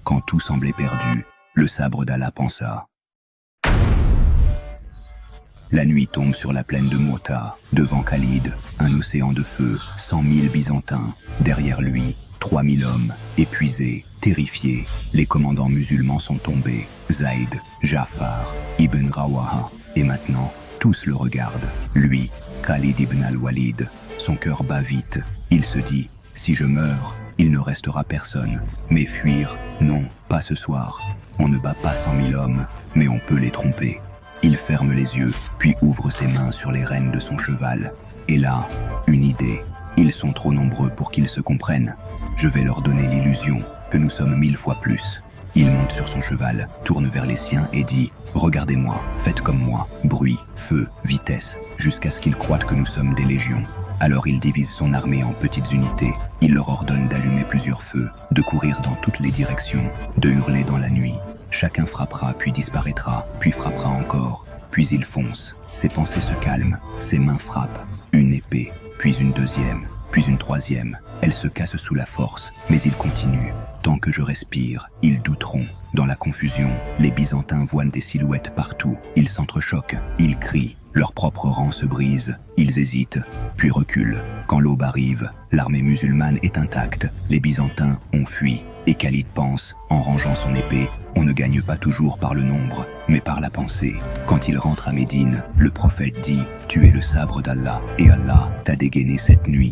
quand tout semblait perdu, le sabre d'Allah pensa. La nuit tombe sur la plaine de Mouta, devant Khalid, un océan de feu, 100 000 Byzantins. Derrière lui, 3 000 hommes, épuisés, terrifiés. Les commandants musulmans sont tombés, Zaïd, Jafar, Ibn Rawaha, et maintenant, tous le regardent. Lui, Khalid ibn al-Walid, son cœur bat vite. Il se dit, si je meurs, il ne restera personne. Mais fuir, non, pas ce soir. On ne bat pas 100 000 hommes, mais on peut les tromper. Il ferme les yeux, puis ouvre ses mains sur les rênes de son cheval. Et là, une idée. Ils sont trop nombreux pour qu'ils se comprennent. Je vais leur donner l'illusion que nous sommes 1000 fois plus. Il monte sur son cheval, tourne vers les siens et dit « Regardez-moi, faites comme moi, bruit, feu, vitesse, jusqu'à ce qu'ils croient que nous sommes des légions. » Alors il divise son armée en petites unités. Il leur ordonne d'allumer plusieurs feux, de courir dans toutes les directions, de hurler dans la nuit. Chacun frappera, puis disparaîtra, puis frappera encore. Puis il fonce. Ses pensées se calment, ses mains frappent. Une épée, puis une deuxième, puis une troisième. Elle se casse sous la force, mais il continue. Tant que je respire, ils douteront. Dans la confusion, les Byzantins voient des silhouettes partout. Ils s'entrechoquent, ils crient. Leur propre rang se brise. Ils hésitent, puis reculent. Quand l'aube arrive, l'armée musulmane est intacte. Les Byzantins ont fui. Et Khalid pense, en rangeant son épée, on ne gagne pas toujours par le nombre, mais par la pensée. Quand il rentre à Médine, le prophète dit « Tu es le sabre d'Allah, et Allah t'a dégainé cette nuit. »